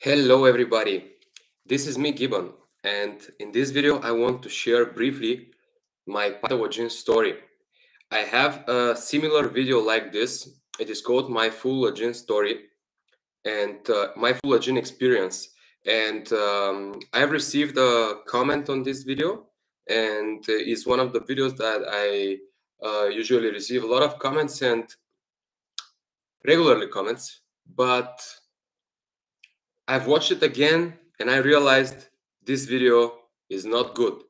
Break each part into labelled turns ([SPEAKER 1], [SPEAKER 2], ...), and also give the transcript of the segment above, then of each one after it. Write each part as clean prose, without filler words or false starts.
[SPEAKER 1] Hello everybody, this is me Gibbon, and in this video I want to share briefly my Paidalajin story. I have a similar video like this. It is called my Paidalajin story and my Paidalajin experience, and I have received a comment on this video, and it's one of the videos that I usually receive a lot of comments and regularly comments, but I've watched it again and I realized this video is not good.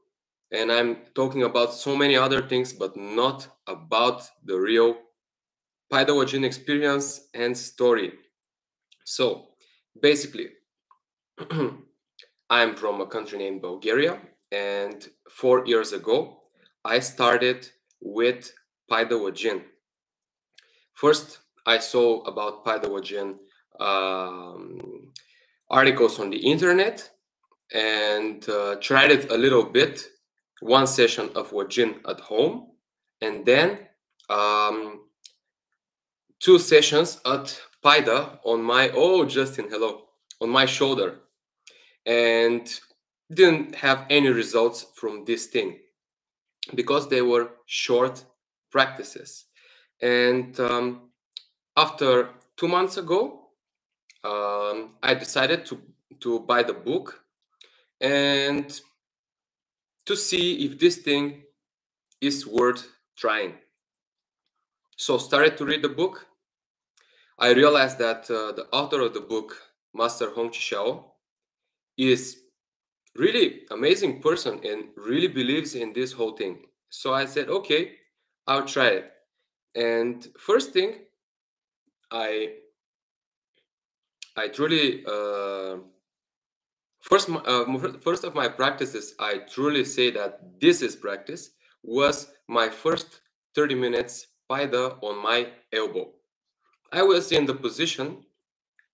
[SPEAKER 1] And I'm talking about so many other things, but not about the real Paidalajin experience and story. So basically, I'm from a country named Bulgaria, and 4 years ago, I started with Paidalajin. First, I saw about Paidalajin articles on the internet and tried it a little bit, one session of Wajin at home, and then 2 sessions at Paida on my, oh, Justin, hello, on my shoulder, and didn't have any results from this thing because they were short practices. And after 2 months ago, I decided to buy the book and to see if this thing is worth trying. So started to read the book. I realized that the author of the book, Master Hong Chi, is really amazing person and really believes in this whole thing. So I said, okay, I'll try it. And first thing, I truly first of my practices, I truly say that this is practice, was my first 30 minutes Paida on my elbow. I was in the position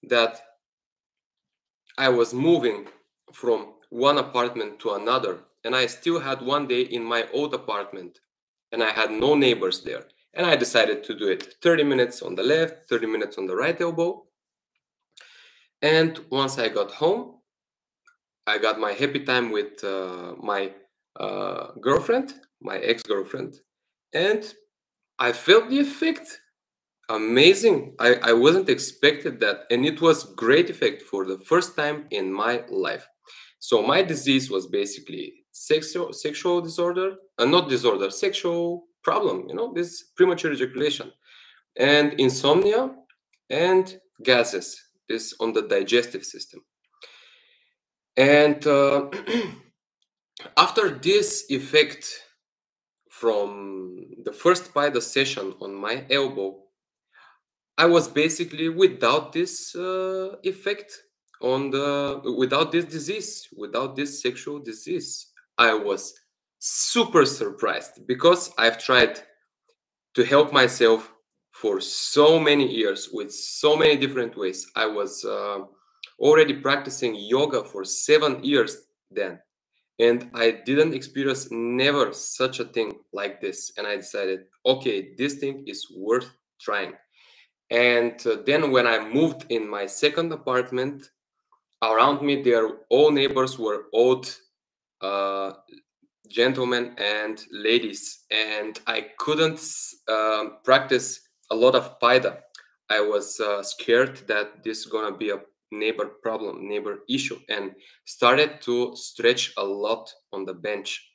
[SPEAKER 1] that I was moving from one apartment to another, and I still had one day in my old apartment, and I had no neighbors there. And I decided to do it 30 minutes on the left, 30 minutes on the right elbow. And once I got home, I got my happy time with my girlfriend, my ex-girlfriend, and I felt the effect. Amazing. I wasn't expected that, and it was great effect for the first time in my life. So my disease was basically sexual disorder, not disorder, sexual problem, this premature ejaculation, and insomnia, and gases, this on the digestive system. And after this effect from the first Paida session on my elbow, I was basically without this effect without this disease, without this sexual disease. I was super surprised because I've tried to help myself for so many years with so many different ways. I was already practicing yoga for 7 years then, and I didn't experience never such a thing like this. And I decided, okay, this thing is worth trying. And then when I moved in my second apartment, around me, all neighbors were old gentlemen and ladies, and I couldn't practice a lot of Paida. I was scared that this is gonna be a neighbor problem, neighbor issue, and started to stretch a lot on the bench.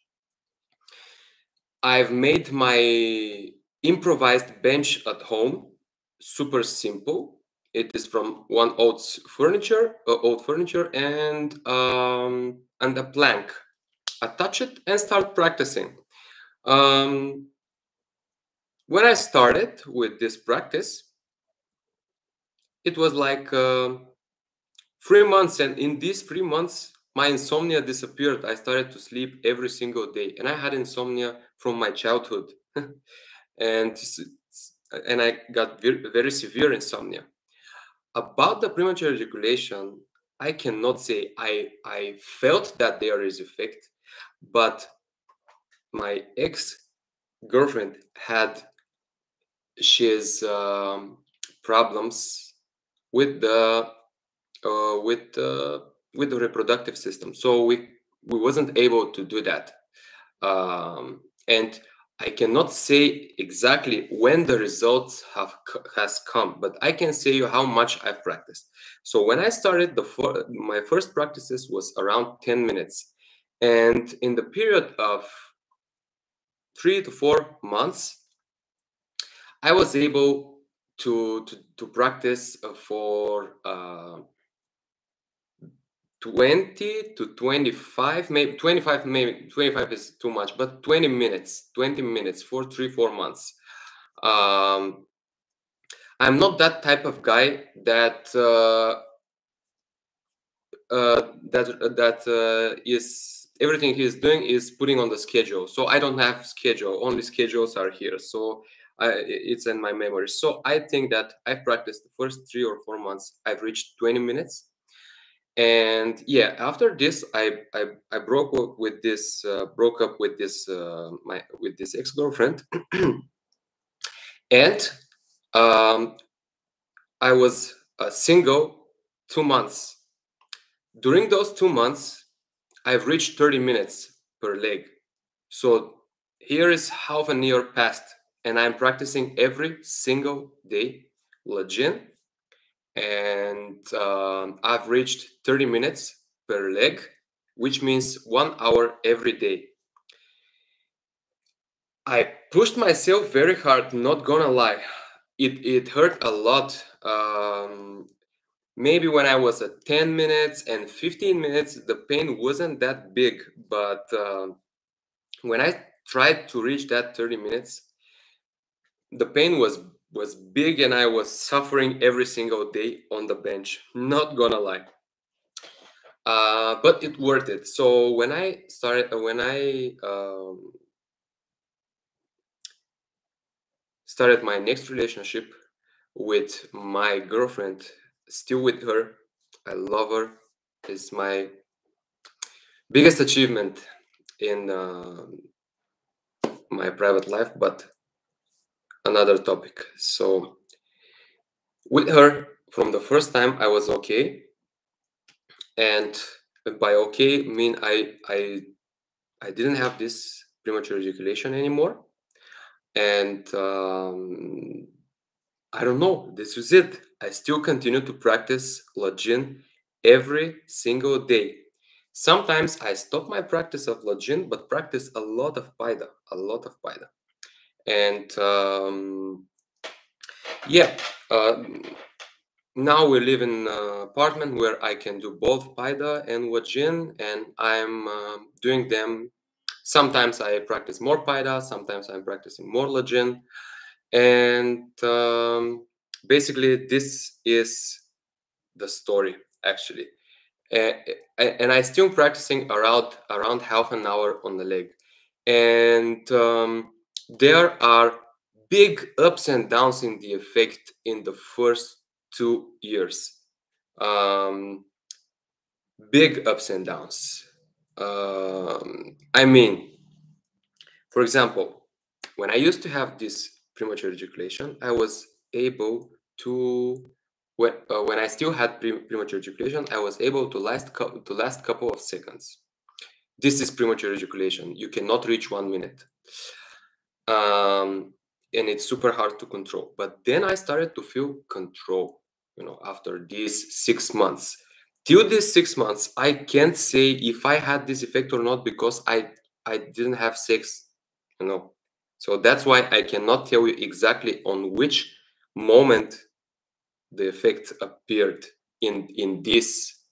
[SPEAKER 1] I've made my improvised bench at home super simple. It is from one old furniture, and a plank. Attach it and start practicing. When I started with this practice, it was like 3 months, and in these 3 months, my insomnia disappeared. I started to sleep every single day, and I had insomnia from my childhood, and I got very severe insomnia. About the premature ejaculation, I cannot say I felt that there is effect, but my ex-girlfriend had she's problems with the with the reproductive system. So we wasn't able to do that, and I cannot say exactly when the results has come, but I can say you how much I've practiced. So when I started, my first practices was around 10 minutes, and in the period of 3 to 4 months, I was able to practice for 20 to 25, maybe 25, maybe 25 is too much, but 20 minutes for 3, 4 months. I'm not that type of guy that is everything he's doing is putting on the schedule. So I don't have schedule, only schedules are here. So it's in my memory. So I think that I've practiced the first 3 or 4 months. I've reached 20 minutes. And yeah, after this, I broke up with this with this ex-girlfriend, and I was single 2 months. During those 2 months, I've reached 30 minutes per leg. So here is half a year past, and I'm practicing every single day Lajin, and I've reached 30 minutes per leg, which means 1 hour every day. I pushed myself very hard, not gonna lie. It hurt a lot. Maybe when I was at 10 minutes and 15 minutes, the pain wasn't that big. But when I tried to reach that 30 minutes, the pain was big, and I was suffering every single day on the bench. Not gonna lie. But it worth it. So when I started my next relationship with my girlfriend, still with her, I love her. It's my biggest achievement in my private life, but another topic. So with her, from the first time, I was okay, and by okay mean I didn't have this premature ejaculation anymore, and I don't know, this is it. I still continue to practice Lajin every single day. Sometimes I stop my practice of Lajin, but practice a lot of Paida, a lot of Paida. And yeah, uh, now we live in an apartment where I can do both Paida and Lajin, and I'm doing them. Sometimes I practice more Paida, sometimes I'm practicing more Lajin. And basically, this is the story, actually. And I still practicing around half an hour on the leg, and there are big ups and downs in the effect in the first 2 years. Um, Big ups and downs. I mean, for example, when I used to have this premature ejaculation, I was able to when I still had premature ejaculation, I was able to last couple of seconds. This is premature ejaculation. You cannot reach 1 minute, and it's super hard to control. But then I started to feel control. After these 6 months. Till these 6 months, I can't say if I had this effect or not because I didn't have sex. So that's why I cannot tell you exactly on which moment the effect appeared in this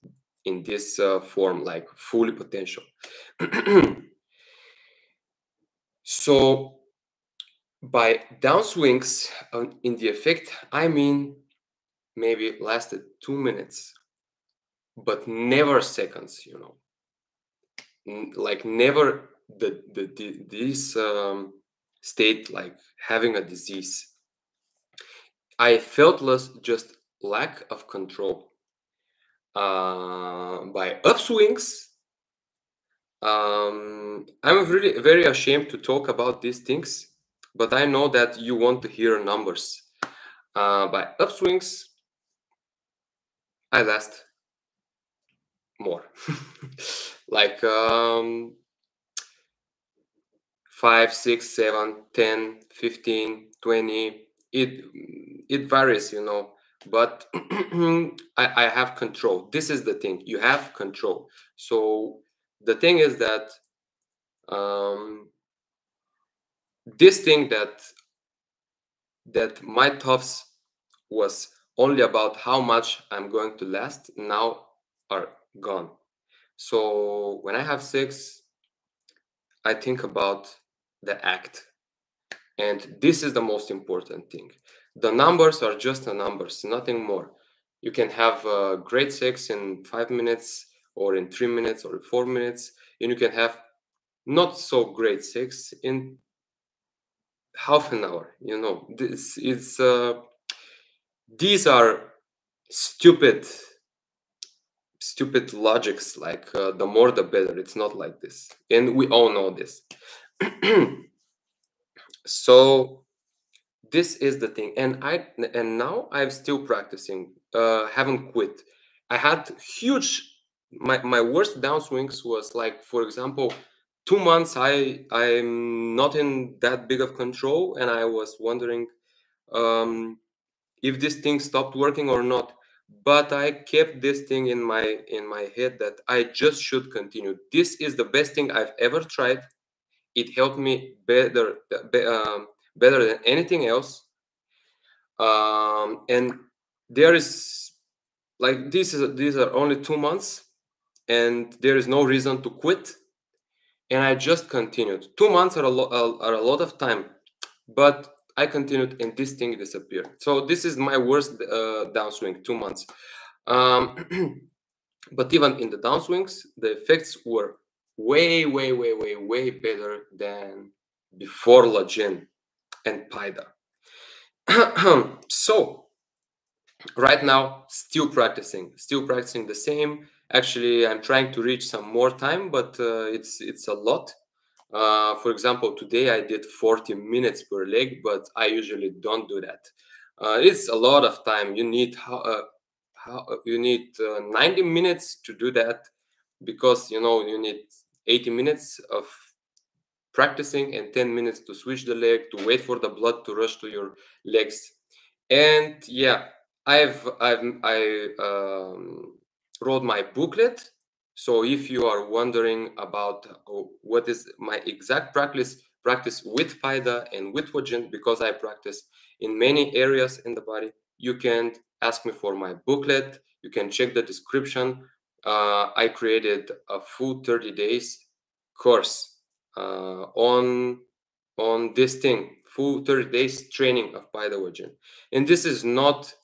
[SPEAKER 1] form, like fully potential. So by downswings in the effect, I mean maybe it lasted 2 minutes, but never seconds. Like never this state, like having a disease. I felt just lack of control. By upswings, I'm really very ashamed to talk about these things, but I know that you want to hear numbers. By upswings, I last more. Like 5, 6, 7, 10, 15, 20. It varies, you know, but I have control. This is the thing. You have control. So the thing is that this thing that my thoughts was only about how much I'm going to last now are gone. So when I have sex, I think about the act. And this is the most important thing. The numbers are just the numbers, nothing more. You can have great sex in 5 minutes, or in 3 minutes, or 4 minutes, and you can have not so great sex in half an hour. You know, this is these are stupid logics, like the more the better. It's not like this, and we all know this. So this is the thing, and now I'm still practicing, haven't quit. I had huge, my worst downswings was, like, for example, 2 months I'm not in that big of control, and I was wondering if this thing stopped working or not. But I kept this thing in my head that I just should continue. This is the best thing I've ever tried. It helped me better than anything else. And there is, like, these are only 2 months, and there is no reason to quit. And I just continued. 2 months are a lot of time, but I continued, and this thing disappeared. So this is my worst downswing, 2 months. But even in the downswings, the effects were way, way, way, way, way better than before Lajin and Paida. So right now, still practicing the same. Actually, I'm trying to reach some more time, but it's a lot. For example, today I did 40 minutes per leg, but I usually don't do that. It's a lot of time. You need 90 minutes to do that, because you need 80 minutes of practicing and 10 minutes to switch the leg, to wait for the blood to rush to your legs. And yeah, I wrote my booklet. So if you are wondering about what is my exact practice with Paida and with Wajin, because I practice in many areas in the body, you can ask me for my booklet. You can check the description. I created a full 30 days course on this thing, full 30 days training of Paidalajin. And this is not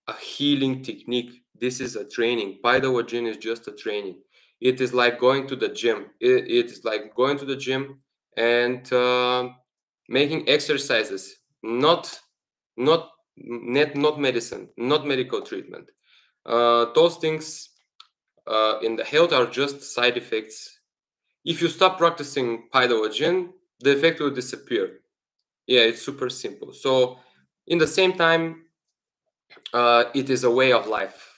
[SPEAKER 1] a healing technique. This is a training. Paidalajin is just a training. It is like going to the gym. It is like going to the gym and making exercises, not medicine, not medical treatment. Those things in the health are just side effects. If you stop practicing Paidalajin, the effect will disappear. Yeah, it's super simple. So in the same time, it is a way of life.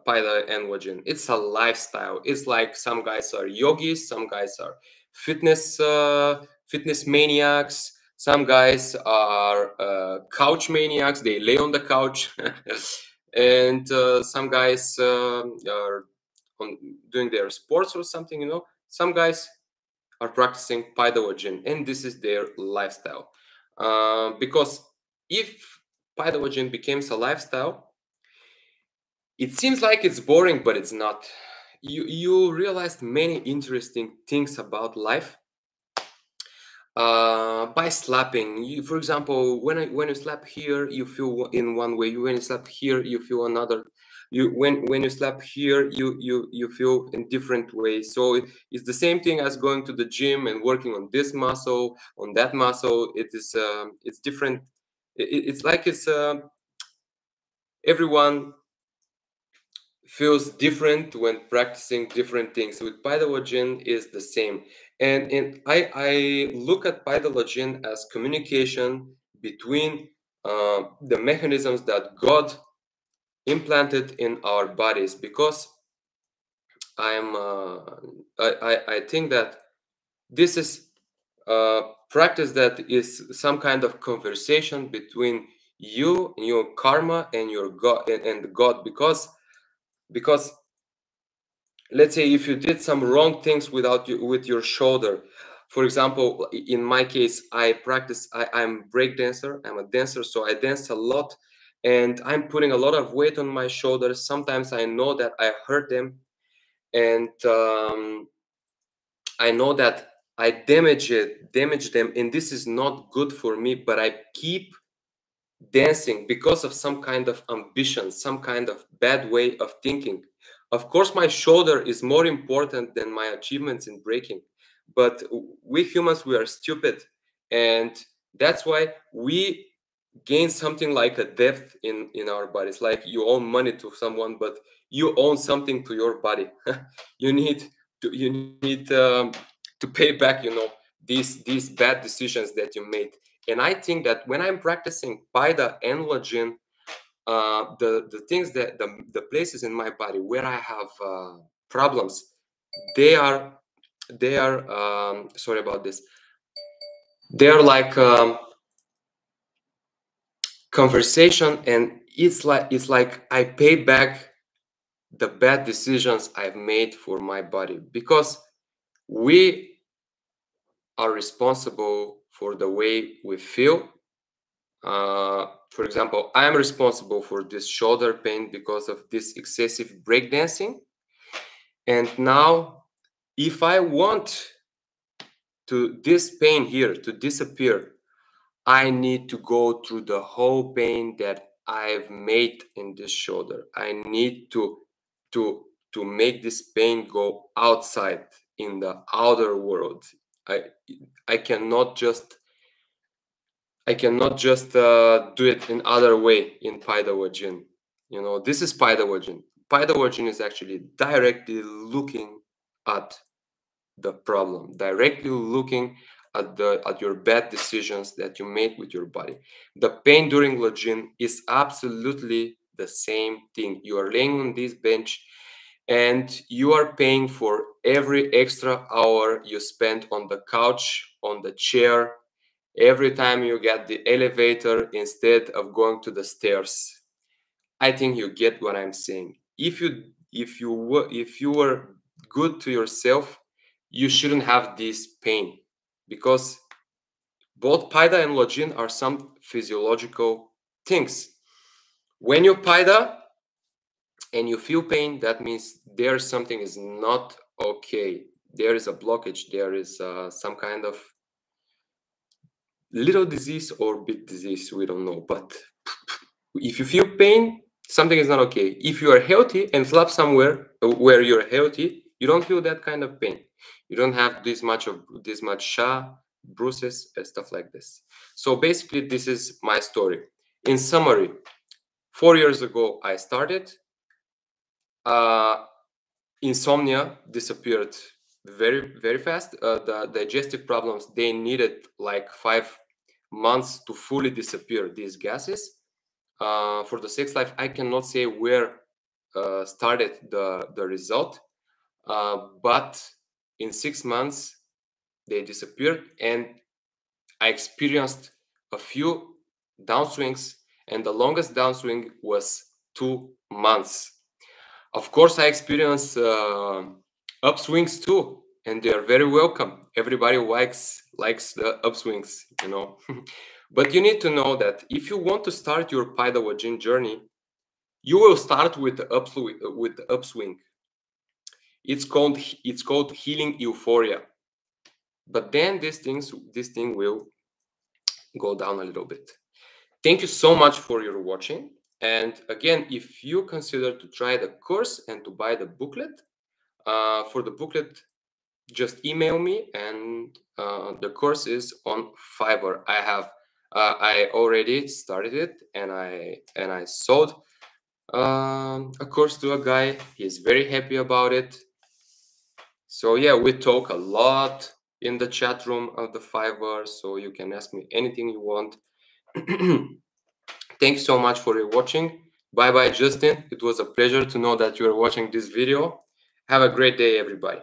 [SPEAKER 1] Paida and Wajin, it's a lifestyle. It's like some guys are yogis, some guys are fitness maniacs, some guys are couch maniacs. They lay on the couch, and some guys are doing their sports or something. Some guys are practicing Paidalajin, and this is their lifestyle. Because if Paidalajin becomes a lifestyle, it seems like it's boring, but it's not. You realized many interesting things about life by slapping. For example, when you slap here, you feel in one way. When you slap here, you feel another. When you slap here, you feel in different ways. So it's the same thing as going to the gym and working on this muscle, on that muscle. It's different. It's like everyone feels different when practicing different things. With Paidalajin is the same. And I look at Paidalajin as communication between the mechanisms that God implanted in our bodies, because I think that this is practice that is some kind of conversation between you and your karma and your God and God, because let's say if you did some wrong things with your shoulder. For example, in my case, I'm break dancer, I'm a dancer, so I dance a lot, and I'm putting a lot of weight on my shoulders. Sometimes I know that I hurt them, and I know that I damage them, and this is not good for me, but I keep dancing because of some kind of ambition, some kind of bad way of thinking. Of course, my shoulder is more important than my achievements in breaking, but we humans, we are stupid, and that's why we gain something like a depth in our bodies. Like you own money to someone, but you own something to your body. you need you need to pay back, these bad decisions that you made. And I think that when I'm practicing Paida and Lojin, the things that the places in my body where I have problems, they are sorry about this. They are like conversation, and it's like I pay back the bad decisions I've made for my body, because we are responsible for the way we feel. For example, I'm responsible for this shoulder pain because of this excessive breakdancing. And now, if I want to this pain here to disappear, I need to go through the whole pain that I've made in this shoulder. I need to to make this pain go outside in the outer world. I I cannot just do it in other way in Paidalajin. This is Paidalajin. Paidalajin is actually directly looking at the problem, directly looking at your bad decisions that you made with your body. The pain during Lajin is absolutely the same thing. You are laying on this bench and you are paying for every extra hour you spend on the couch, on the chair, every time you get the elevator instead of going to the stairs. I think you get what I'm saying. If you were good to yourself, you shouldn't have this pain, because both Paida and Lojin are some physiological things. When you Paida and you feel pain, that means there's something is not okay. There is a blockage. There is some kind of little disease or big disease, we don't know. But if you feel pain, something is not okay. If you are healthy and slap somewhere where you're healthy, you don't feel that kind of pain. You don't have this much bruises and stuff like this. So basically, this is my story. In summary, 4 years ago I started. Insomnia disappeared very, very fast. The digestive problems, they needed like 5 months to fully disappear, these gases. For the sex life, I cannot say where started the result, but in 6 months they disappeared, and I experienced a few downswings, and the longest downswing was 2 months. Of course, I experienced upswings too, and they are very welcome. Everybody likes the upswings. But you need to know that if you want to start your Paidalajin journey, you will start with the upswing. It's called healing euphoria. But then this thing will go down a little bit. Thank you so much for your watching. And again, if you consider to try the course and to buy the booklet, for the booklet, just email me, and the course is on Fiverr. I already started it, and I sold a course to a guy. He's very happy about it. So yeah, we talk a lot in the chat room of the Fiverr, so you can ask me anything you want. Thanks so much for your watching. Bye bye, Justin. It was a pleasure to know that you are watching this video. Have a great day, everybody.